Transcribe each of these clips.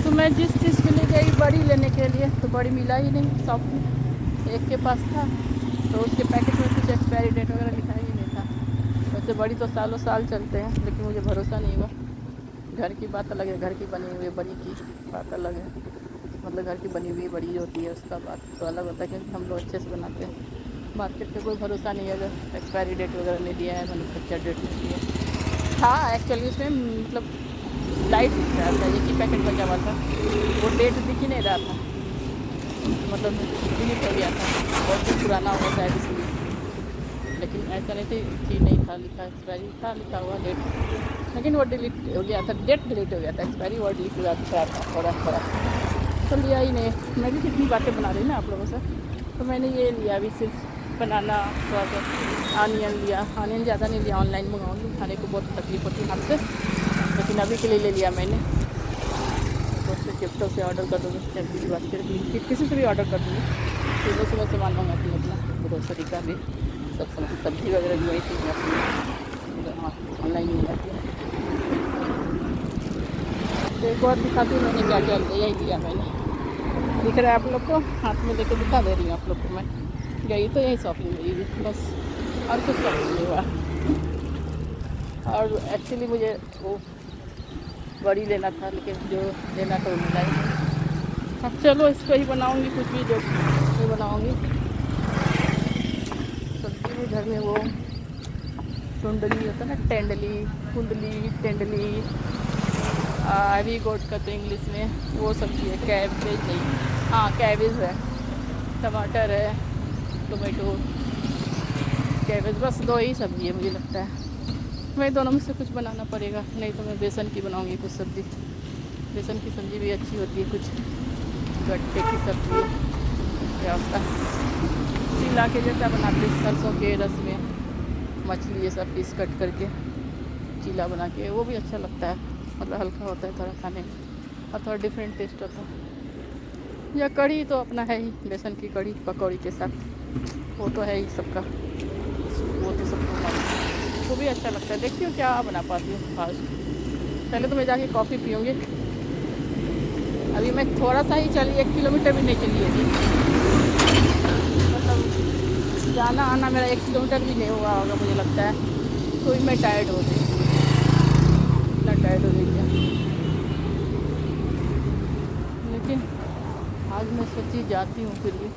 तो मैं जिस चीज़ के लिए गई बड़ी लेने के लिए, तो बड़ी मिला ही नहीं शॉप में। एक के पास था तो उसके पैकेट में कुछ एक्सपायरी डेट वगैरह लिखा ही नहीं था। वैसे बड़ी तो सालों साल चलते हैं, लेकिन मुझे भरोसा नहीं हुआ। घर की बात अलग है, घर की बनी हुई बड़ी की बात अलग है। मतलब घर की बनी हुई बड़ी होती है, उसका बात तो अलग होता है, क्योंकि हम लोग अच्छे से बनाते हैं। मार्केट का कोई भरोसा नहीं है, अगर एक्सपायरी डेट वगैरह नहीं दिया है, मैन्युफैक्चर डेट नहीं दिया है। हाँ एक्चुअली उसमें मतलब लाइट दिख रहा था, एक ही पैकेट बचा हुआ था, वो डेट दिख ही नहीं रहा था, मतलब डिलीट हो गया था, बहुत दिन पुराना होगा शायद इसलिए। लेकिन ऐसा नहीं थी कि नहीं था लिखा, एक्सपायरी था लिखा हुआ डेट, लेकिन वो डिलीट हो गया था, डेट डिलीट हो गया था, एक्सपायरी वर्ड लिख हुआ था थोड़ा थोड़ा, तो लिया ही नहीं। मैं भी कितनी बातें बना रही ना आप लोगों से, तो मैंने ये लिया अभी सिर्फ बनाना, थोड़ा सा आनियन लिया, आनियन ज़्यादा नहीं लिया, ऑनलाइन मंगाऊंगी, खाने को बहुत तकलीफ होती है हाथ से, लेकिन अभी के लिए ले लिया मैंने। तो उससे जिप्टो से ऑर्डर कर दूँगी, जल्दी की बात करें किसी से भी ऑर्डर कर दूँगी। सुबह सुबह सामान मंगाती हूँ अपना ग्रोसरी का भी, सब सामान सब्ज़ी वगैरह भी वही चीज़ अपनी ऑनलाइन मंगाती हूँ। तो एक और दिखाती हूँ मैंने क्या क्या लिया, यही लिया मैंने, दिख रहा है आप लोग को, हाथ में लेके दिखा दे रही हूँ आप लोग को। मैं गई तो यही शॉपिंग गई थी बस, और कुछ शॉपिंग नहीं हुआ। और एक्चुअली मुझे वो बड़ी लेना था, लेकिन जो लेना था वो मिला ही नहीं। अब चलो इस पर ही बनाऊँगी कुछ भी, जो भी बनाऊँगी। सब्जी में घर में वो टुंडली होता है ना, टेंडली, कुंडली, टेंडली, हैवी गोट कहते हैं इंग्लिश में, वो सब्ज़ी है। कैबेज नहीं, हाँ कैबेज है, टमाटर है, टोमेटो, कैबेज, बस दो ही सब्ज़ी है मुझे लगता है। मैं दोनों में से कुछ बनाना पड़ेगा, नहीं तो मैं बेसन की बनाऊंगी कुछ सब्ज़ी। बेसन की सब्ज़ी भी अच्छी होती है, कुछ गट्टे की सब्ज़ी क्या होता है, चिला के जैसा बनाते हैं, सरसों के रस में मछली ये सब पीस कट करके चीला बना के, वो भी अच्छा लगता है, मतलब हल्का होता है थोड़ा खाने में और थोड़ा डिफरेंट टेस्ट होता है। या कढ़ी तो अपना है ही, बेसन की कढ़ी पकौड़ी के साथ, वो तो है ही सबका, वो तो सबको मालूम है, वो भी अच्छा लगता है। देखती हूँ क्या बना पाती हूँ फास्ट। पहले तो मैं जाके कॉफ़ी पीऊँगी। अभी मैं थोड़ा सा ही चली, 1 किलोमीटर भी नहीं चली होगी, मतलब जाना आना मेरा 1 किलोमीटर भी नहीं हुआ होगा मुझे लगता है, तो भी मैं टायर्ड हो गई, इतना टायर्ड हो गई है। लेकिन आज मैं सोची जाती हूँ फिर भी,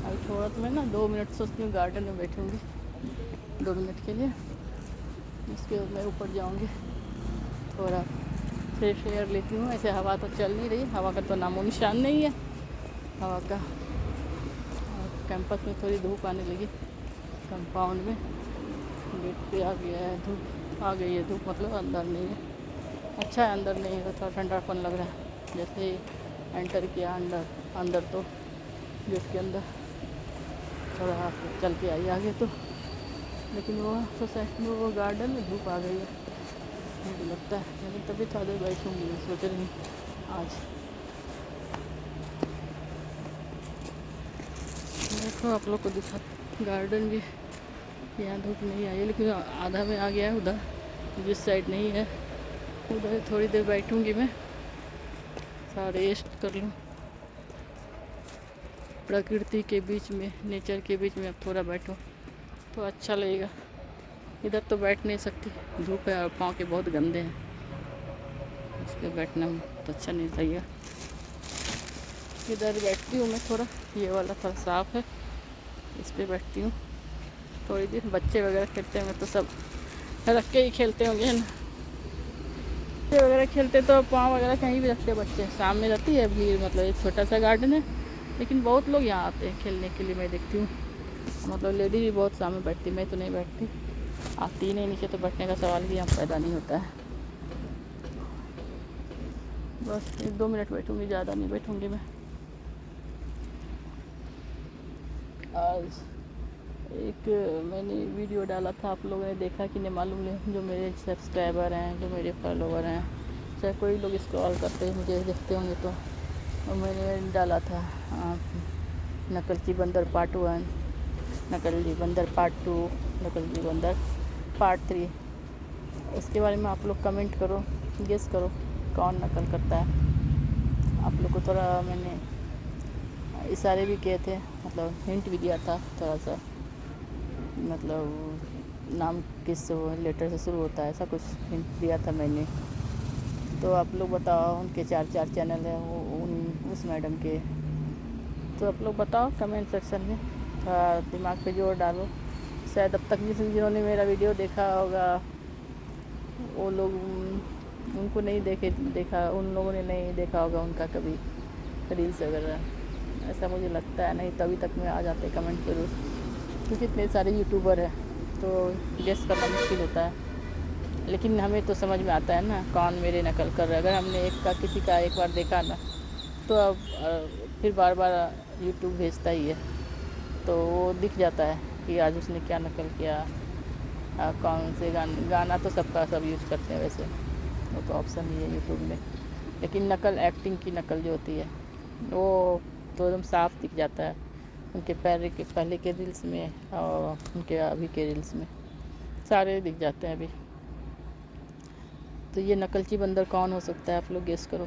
अभी थोड़ा तो मैं ना 2 मिनट सोचती हूँ गार्डन में बैठूँगी 2 मिनट के लिए, उसके बाद मैं ऊपर जाऊँगी, थोड़ा फ्रेश एयर लेती हूँ। ऐसे हवा तो चल नहीं रही, हवा का तो नामो निशान नहीं है हवा का। और कैंपस में थोड़ी धूप आने लगी, कंपाउंड में गेट पे आ गया है धूप, आ गई है धूप, मतलब अंदर नहीं है। अच्छा है अंदर नहीं है, थोड़ा ठंडापन लग रहा है। जैसे ही एंटर किया अंदर तो गेट के अंदर थोड़ा चल के आई आगे तो, लेकिन वो सोसाइटी में वो गार्डन में धूप आ गई है मुझे लगता है। लेकिन तभी थोड़ा देर बैठूँगी, मैं सोच रही हूँ आज। देखो आप लोग को दिखा, गार्डन भी यहाँ धूप नहीं आई है, लेकिन आधा में आ गया है उधर, जिस साइड नहीं है उधर थोड़ी देर बैठूँगी मैं, थोड़ा रेस्ट कर लूँ प्रकृति के बीच में, नेचर के बीच में। अब थोड़ा बैठो तो अच्छा लगेगा, इधर तो बैठ नहीं सकती, धूप है और पाँव के बहुत गंदे हैं, इस पर बैठना तो अच्छा नहीं लगेगा। इधर बैठती हूँ मैं, थोड़ा ये वाला थोड़ा साफ़ है, इस पर बैठती हूँ थोड़ी देर। बच्चे वगैरह खेलते होंगे तो सब रख के ही खेलते होंगे ना, बच्चे वगैरह खेलते तो पाँव वगैरह कहीं भी रखते बच्चे, सामने रहती है भीड़, मतलब एक छोटा सा गार्डन है, लेकिन बहुत लोग यहाँ आते हैं खेलने के लिए, मैं देखती हूँ। मतलब लेडी भी बहुत सामने बैठती, मैं तो नहीं बैठती, आती ही नहीं नीचे, तो बैठने का सवाल भी यहाँ पैदा नहीं होता है। बस 1-2 मिनट बैठूँगी, ज़्यादा नहीं बैठूँगी मैं। आज एक मैंने वीडियो डाला था, आप लोगों ने देखा कि नहीं मालूम नहीं, जो मेरे सब्सक्राइबर हैं, जो मेरे फॉलोवर हैं, चाहे कोई लोग स्क्रॉल करते हैं मुझे देखते होंगे तो मैंने डाला था नकलची बंदर पार्ट 1, नकली बंदर पार्ट 2, नकली बंदर पार्ट 3। इसके बारे में आप लोग कमेंट करो, गेस करो कौन नकल करता है। आप लोग को थोड़ा मैंने इशारे भी किए थे, मतलब हिंट भी दिया था थोड़ा सा, मतलब नाम किस लेटर से शुरू होता है ऐसा कुछ हिंट दिया था मैंने। तो आप लोग बताओ, उनके 4 चैनल हैं वो उस मैडम के, तो आप लोग बताओ कमेंट सेक्शन में, थोड़ा दिमाग पे जोर डालो। शायद अब तक जिन्होंने मेरा वीडियो देखा होगा वो लोग उनको नहीं देखा, उन लोगों ने नहीं देखा होगा उनका कभी रील्स वगैरह, ऐसा मुझे लगता है। नहीं तो अभी तक में आ जाते कमेंट जरूर, क्योंकि इतने सारे यूट्यूबर हैं तो गेस करना मुश्किल होता है। लेकिन हमें तो समझ में आता है ना कौन मेरे नकल कर रहा है। अगर हमने किसी का एक बार देखा ना, तो अब फिर बार बार यूट्यूब भेजता ही है, तो वो दिख जाता है कि आज उसने क्या नकल किया, कौन से गाना तो सबका सब यूज़ करते हैं वैसे, वो तो ऑप्शन ही है यूट्यूब में। लेकिन नकल, एक्टिंग की नकल जो होती है वो तो एकदम साफ दिख जाता है उनके पहले के रील्स में और उनके अभी के रील्स में, सारे दिख जाते हैं अभी। तो ये नकलची बंदर कौन हो सकता है, आप लोग गेस करो।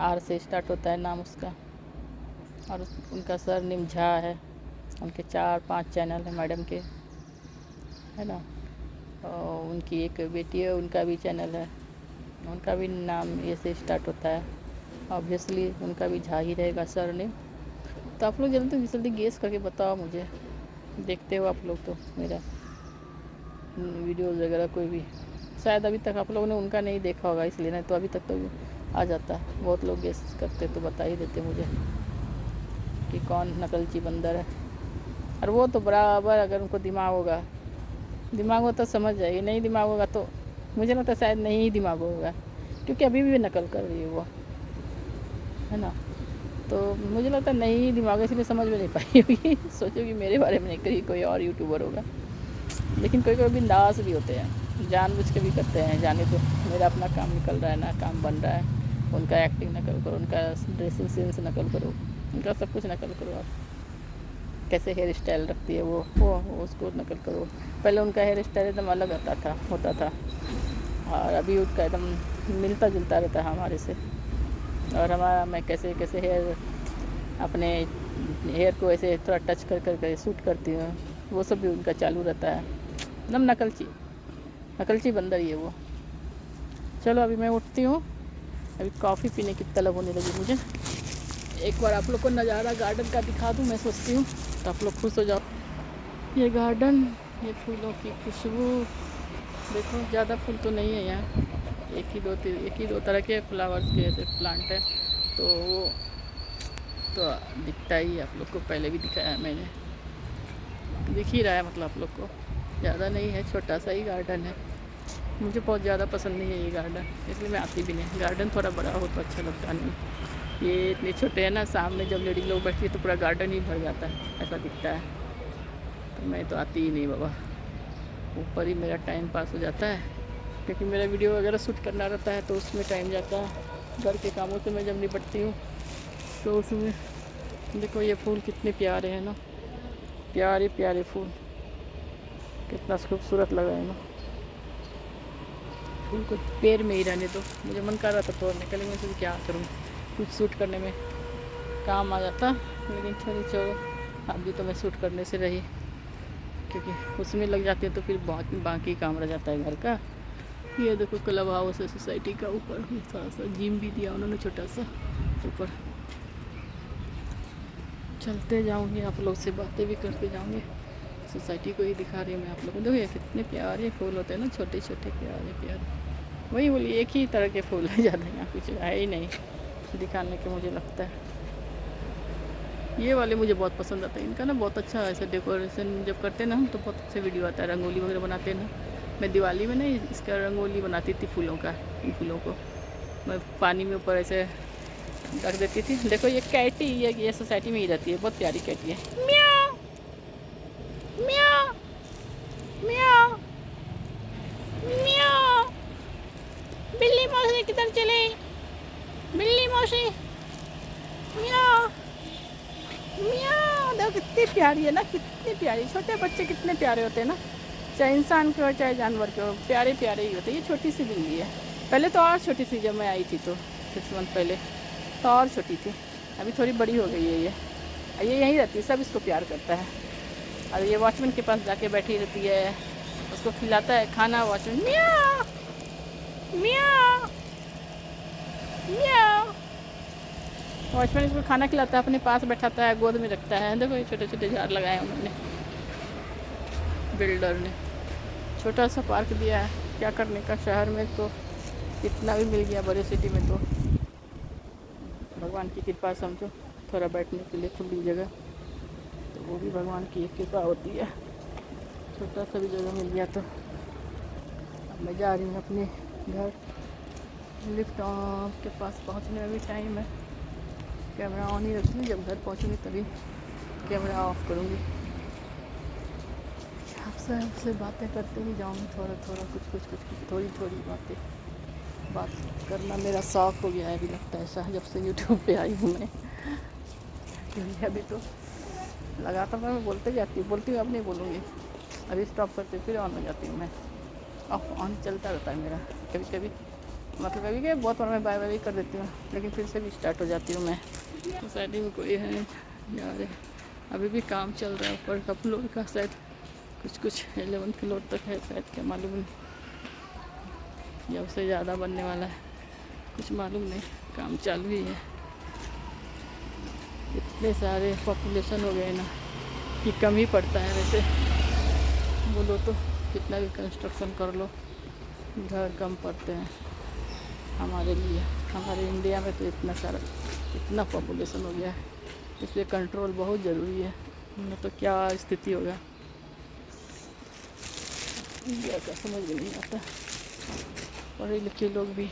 आर से स्टार्ट होता है नाम उसका, और उनका सरनेम झा है। उनके 4-5 चैनल है मैडम के, है ना। और उनकी एक बेटी है, उनका भी चैनल है, उनका भी नाम ए से स्टार्ट होता है। ऑब्वियसली उनका भी झा ही रहेगा सरनेम। तो आप लोग जल्दी जल्दी गेस करके बताओ मुझे, देखते हो आप लोग तो मेरा वीडियोज़ वगैरह कोई भी। शायद अभी तक आप लोगों ने उनका नहीं देखा होगा इसलिए, नहीं तो अभी तक तो आ जाता। बहुत लोग गेस करते तो बता ही देते मुझे कि कौन नकलची बंदर है। और वो तो बराबर, अगर उनको दिमाग हो तो समझ जाएगी, नहीं दिमाग होगा तो मुझे लगता है शायद नहीं ही दिमाग होगा, क्योंकि अभी भी नकल कर रही है वो, है ना। तो मुझे लगता है नहीं दिमाग, इसलिए समझ में नहीं पाई होगी। सोचो कि मेरे बारे में नहीं करी, कोई और यूट्यूबर होगा। लेकिन कोई कोई बिंदास भी होते हैं, जानबूझ के भी करते हैं, जाने तो मेरा अपना काम निकल रहा है ना, काम बन रहा है। उनका एक्टिंग नकल करो, उनका ड्रेसिंग सेंस नकल करो, उनका सब कुछ नकल करो। आप कैसे हेयर स्टाइल रखती है वो उसको नकल करो। पहले उनका हेयर स्टाइल एकदम अलग होता था, और अभी उसका एकदम मिलता जुलता रहता है हमारे से। और मैं कैसे कैसे अपने हेयर को ऐसे थोड़ा टच कर शूट करती हूँ, वो सब भी उनका चालू रहता है। एकदम नकलची बंदर ही है वो। चलो अभी मैं उठती हूँ, अभी कॉफ़ी पीने की तलब होने लगी मुझे। एक बार आप लोग को नज़ारा गार्डन का दिखा दूँ मैं सोचती हूँ, तो आप लोग खुश हो जाओ। ये गार्डन, ये फूलों की खुशबू देखो। ज़्यादा फूल तो नहीं है यहाँ, एक ही दो तरह के फ्लावर्स के ऐसे प्लांट है, तो वो तो दिखता ही आप लोग को, पहले भी दिखाया है मैंने, दिख ही रहा है मतलब आप लोग को। ज़्यादा नहीं है, छोटा सा ही गार्डन है। मुझे बहुत ज़्यादा पसंद नहीं है ये गार्डन, इसलिए मैं आती भी नहीं। गार्डन थोड़ा बड़ा हो तो अच्छा लगता नहीं। ये इतने छोटे हैं ना, सामने जब लेडी लोग बैठती है तो पूरा गार्डन ही भर जाता है, ऐसा दिखता है। तो मैं तो आती ही नहीं बाबा, ऊपर ही मेरा टाइम पास हो जाता है, क्योंकि मेरा वीडियो वगैरह शूट करना रहता है तो उसमें टाइम जाता है। घर के कामों से मैं जब निपटती हूँ तो उसमें देखो ये फूल कितने प्यारे हैं ना, प्यारे प्यारे फूल, कितना खूबसूरत लग रहा है ना। फूल को पेड़ में ही रहने दो, मुझे मन कर रहा था तोड़ने का, लेकिन मैं क्या करूँ, कुछ शूट करने में काम आ जाता। लेकिन छोड़ो, अभी तो मैं शूट करने से रही, क्योंकि उसमें लग जाती है तो फिर बहुत बाकी काम रह जाता है घर का। ये देखो क्लब हाउस है सोसाइटी का, ऊपर थोड़ा सा जिम भी दिया उन्होंने छोटा सा ऊपर। चलते जाऊँगी, आप लोग से बातें भी करते जाऊँगी। सोसाइटी को ही दिखा रही हूँ मैं आप लोगों को। देखो कितने प्यारे फूल होते हैं ना, छोटे छोटे प्यारे। वही बोली, एक ही तरह के फूल है, ज़्यादा यहाँ कुछ है ही नहीं दिखाने के, मुझे लगता है। ये वाले मुझे बहुत पसंद आता है, इनका ना बहुत अच्छा ऐसे डेकोरेशन जब करते हैं ना हम, तो बहुत अच्छे वीडियो आता है। रंगोली वगैरह बनाते हैं ना, मैं दिवाली में नहीं इसका रंगोली बनाती थी फूलों का। इन फूलों को मैं पानी में ऊपर ऐसे रख देती थी। देखो ये कैटी, ये सोसाइटी में ही रहती है, बहुत प्यारी कैटी है। म्याऊ म्याऊ म्याऊ म्याऊ। बिल्ली मौसी किधर चले, बिल्ली मौसी म्याऊ म्याऊ। देखो कितनी प्यारी है ना, कितनी प्यारी। छोटे बच्चे कितने प्यारे होते हैं ना, चाहे इंसान के हो चाहे जानवर के हो, प्यारे प्यारे ही होते हैं। ये छोटी सी बिल्ली है, पहले तो और छोटी सी, जब मैं आई थी तो 6 मंथ पहले तो और छोटी थी, अभी थोड़ी बड़ी हो गई है ये यहीं रहती है, सब इसको प्यार करता है। और ये वॉचमैन के पास जाके बैठी रहती है, उसको खिलाता है खाना, वॉचमैन म्याऊ म्याऊ म्याऊ। वॉचमैन इसको खाना खिलाता है, अपने पास बैठाता है, गोद में रखता है। देखो ये छोटे छोटे झाड़ लगाए हैं उन्होंने, बिल्डर ने छोटा सा पार्क दिया है, क्या करने का। शहर में तो इतना भी मिल गया, बड़े सिटी में तो भगवान की कृपा समझो, थोड़ा बैठने के लिए खुली जगह, तो वो भी भगवान की एक कृपा होती है। छोटा सा भी जगह मिल गया तो। अब मैं जा रही हूँ अपने घर, लिफ्ट के पास पहुँचने में भी टाइम है। कैमरा ऑन ही रखूँगी, जब घर पहुँचूँगी तभी कैमरा ऑफ करूँगी। आपसे बातें करते ही जाऊँगी, थोड़ा कुछ थोड़ी बात करना मेरा शौक़ हो गया है अभी, लगता है ऐसा जब से यूट्यूब पे आई हूँ मैं। क्योंकि अभी तो लगातार मैं बोलती हूँ, अब नहीं बोलूँगी, अभी स्टॉप करते फिर ऑन हो जाती हूँ मैं। ऑन चलता रहता है मेरा, कभी कभी मतलब कभी कभी बहुत बार मैं बाय बाय कर देती हूँ, लेकिन फिर से भी स्टार्ट हो जाती हूँ मैं। सोसाइटी में कोई है जा रहे, अभी भी काम चल रहा है ऊपर का फ्लोर का, शायद कुछ 11 फ्लोर तक है शायद, क्या मालूम नहीं, या उससे ज़्यादा बनने वाला है, कुछ मालूम नहीं, काम चालू ही है। इतने सारे पॉपुलेशन हो गए ना कि कम ही पड़ता है वैसे बोलो तो, कितना भी कंस्ट्रक्शन कर लो घर कम पड़ते हैं हमारे लिए। हमारे इंडिया में तो इतना पॉपुलेशन हो गया है, इसलिए कंट्रोल बहुत ज़रूरी है, न तो क्या स्थिति होगा इंडिया का समझ में नहीं आता। पढ़े लिखे लोग भी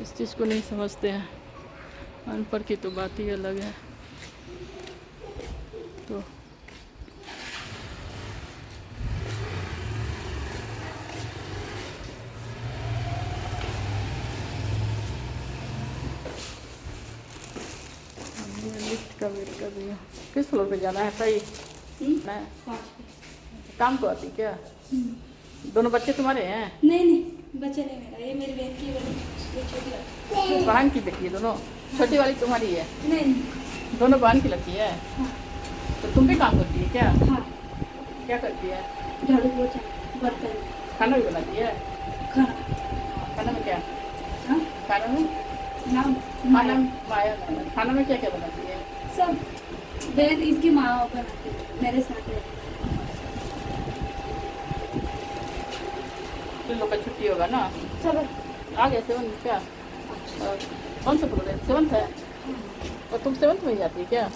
इस चीज़ को नहीं समझते हैं, अनपढ़ की तो बात ही अलग है। तो लिफ्ट का वेट कर रही हूँ। किस फ्लोर पे जाना है सही? काम को आती क्या? दोनों बच्चे तुम्हारे हैं? नहीं बच्चे नहीं मेरा, ये मेरी बहन की ये छोटी वाली। बहन की बेटी है दोनों? छोटी वाली तुम्हारी है? नहीं दोनों बहन की लगती है। हाँ। तो तुम भी काम करती है क्या? हाँ। क्या करती है? झाड़ू पोछा बर्तन। खाना भी बनाती है? खाना में क्या? हाँ? खाना में खाना में क्या क्या बनाती है? सब बहन इसकी माँ बनाती है, मेरे साथ है। तुम लोग का छुट्टी होगा ना? सब आ गए 7 क्या? कौन सा प्रोग्राम? 7th है? और तुम 7th में ही जाती है क्या?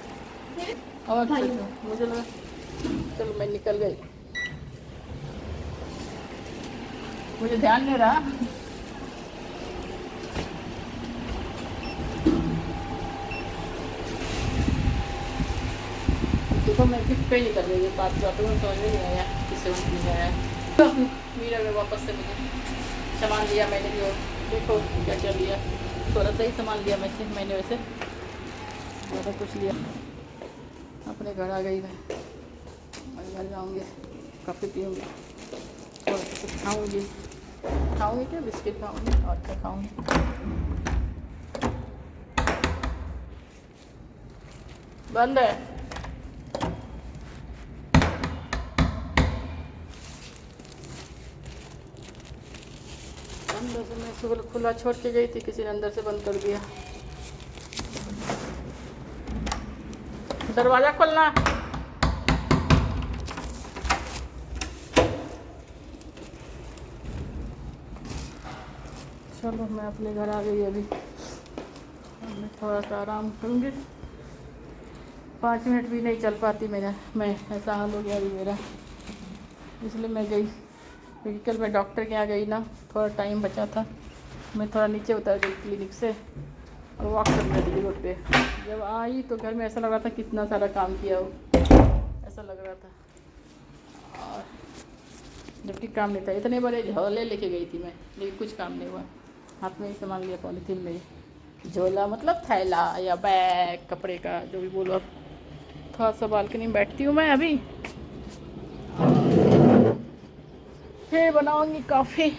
और मुझे लगा चलो मैं निकल गई, मुझे ध्यान नहीं रहा। देखो मैं गिफ्ट पे ही कर रही हूँ बात बात में, समझ में नहीं आया कि 7th में आया। तो मीरा में वापस से मुझे सामान लिया मैंने भी, और देखो क्या क्या लिया, थोड़ा सा ही सामान लिया मैंने वैसे ज़्यादा कुछ लिया। अपने घर आ गई मैं घर जाऊँगी, कॉफ़ी पीऊँगी, थोड़ा सा कुछ खाऊँगी क्या, बिस्किट खाऊँगी और क्या खाऊँगी। बंद है। अंदर से मैं सुबह खुला छोड़ के गई थी, किसी ने अंदर से बंद कर दिया। दरवाज़ा खोलना। चलो मैं अपने घर आ गई अभी, मैं थोड़ा सा आराम करूँगी। 5 मिनट भी नहीं चल पाती मैं ऐसा हाल हो गया अभी मेरा, इसलिए मैं गई। क्योंकि कल मैं डॉक्टर के यहाँ गई ना, थोड़ा टाइम बचा था, मैं थोड़ा नीचे उतर गई क्लिनिक से और वॉक करने लगी रोड पे। जब आई तो घर में ऐसा लग रहा था कितना सारा काम किया हो, ऐसा लग रहा था, और जबकि काम नहीं था। इतने बड़े झोले लेके गई थी मैं, लेकिन कुछ काम नहीं हुआ। हाथ में ही सामान लिया, पॉलीथीन में ही, झोला मतलब थैला या बैग कपड़े का, जो भी बोलो। अब थोड़ा सा बालकनी में बैठती हूँ मैं अभी, फिर बनाऊंगी कॉफ़ी।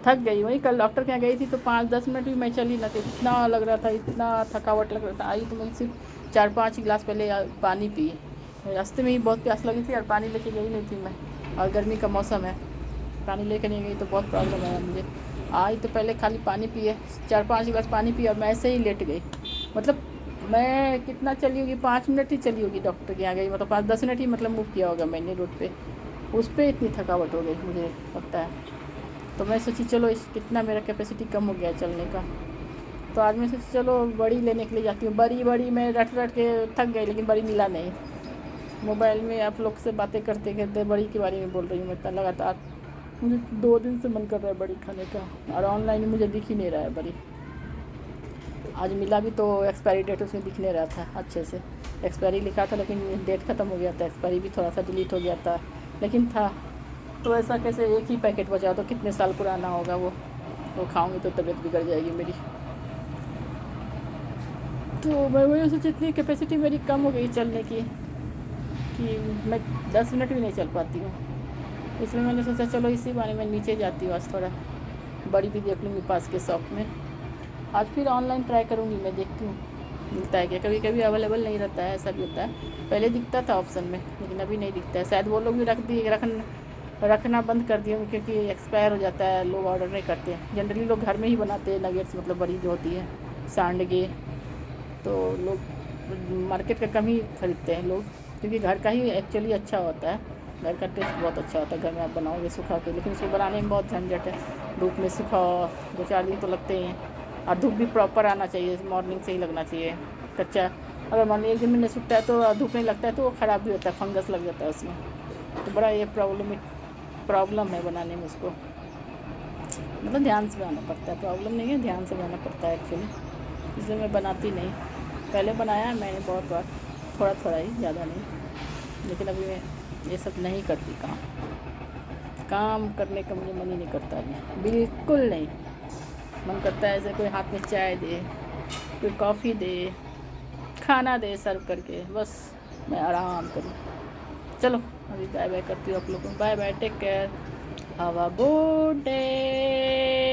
थक गई। वही कल डॉक्टर के यहाँ गई थी तो 5-10 मिनट भी मैं चली ना, तो इतना लग रहा था, इतना थकावट लग रहा था। आई तो मैं सिर्फ 4-5 गिलास पहले पानी पी। रास्ते में ही बहुत प्यास लगी थी और पानी लेके गई नहीं थी मैं, और गर्मी का मौसम है, पानी लेके नहीं गई तो बहुत प्रॉब्लम है मुझे। आई तो पहले खाली पानी पिए, 4-5 गिलास पानी पिए और मैं ऐसे ही लेट गई। मतलब मैं कितना चली होगी, 5 मिनट ही चली होगी डॉक्टर के यहाँ गई, मतलब 5-10 मिनट ही मतलब मूव किया होगा मैंने रोड पे, उस पर इतनी थकावट हो गई मुझे लगता है। तो मैं सोची चलो इस कितना मेरा कैपेसिटी कम हो गया चलने का, तो आज मैं सोची चलो बड़ी लेने के लिए जाती हूँ। बड़ी मैं रट के थक गई, लेकिन बड़ी मिला नहीं। मोबाइल में आप लोग से बातें करते करते बड़ी के बारे में बोल रही हूँ मैं, इतना लगातार मुझे 2 दिन से मन कर रहा है बड़ी खाने का, और ऑनलाइन मुझे दिख ही नहीं रहा है बड़ी। आज मिला भी तो एक्सपायरी डेट उसमें दिख नहीं रहा था अच्छे से, एक्सपायरी लिखा था लेकिन डेट ख़त्म हो गया था, एक्सपायरी भी थोड़ा सा डिलीट हो गया था, लेकिन था। तो ऐसा कैसे, एक ही पैकेट बचा तो कितने साल पुराना होगा वो खाऊंगी तो तबीयत बिगड़ जाएगी मेरी। तो मैं वही सोची इतनी कैपेसिटी मेरी कम हो गई चलने की कि मैं 10 मिनट भी नहीं चल पाती हूँ। इसलिए मैंने सोचा चलो इसी बारे में नीचे जाती हूँ, आज थोड़ा बड़ी भी देख लूँगी पास के शॉप में। आज फिर ऑनलाइन ट्राई करूँगी मैं, देखती हूँ मिलता है क्या। कभी कभी अवेलेबल नहीं रहता है, ऐसा भी होता है। पहले दिखता था ऑप्शन में लेकिन अभी नहीं दिखता है, शायद वो लोग भी रखना बंद कर दिए क्योंकि एक्सपायर हो जाता है, लोग ऑर्डर नहीं करते हैं। जनरली लोग घर में ही बनाते हैं नगेट्स, मतलब बड़ी जो होती है सांडगे, तो लोग मार्केट का कम ही खरीदते हैं लोग, क्योंकि घर का ही एक्चुअली अच्छा होता है, घर का टेस्ट बहुत अच्छा होता है। घर में आप बनाओगे सुखा के, लेकिन उसको बनाने में बहुत झंझट है, धूप में सुखाओ 2-4 दिन तो लगते ही हैं, और धूप भी प्रॉपर आना चाहिए, मॉर्निंग से ही लगना चाहिए। कच्चा अगर मॉर्निंग एक दिन में नहीं सूखता है तो धूप नहीं लगता है तो वो ख़राब भी होता है, फंगस लग जाता है उसमें। तो बड़ा ये प्रॉब्लम है बनाने में उसको, मतलब ध्यान से बनाना पड़ता है, प्रॉब्लम नहीं है, ध्यान से बनाना पड़ता है एक्चुअली, इसलिए मैं बनाती नहीं। पहले बनाया है मैंने बहुत बार, थोड़ा ही, ज़्यादा नहीं, लेकिन अभी मैं ये सब नहीं करती। काम करने का मुझे मन ही नहीं करता अभी, बिल्कुल नहीं मन करता है। ऐसे कोई हाथ में चाय दे, कोई कॉफ़ी दे, खाना दे सर्व करके, बस मैं आराम करूँ। चलो अभी बाय बाय करती हूँ आप लोगों को, bye bye, take care, have a good day.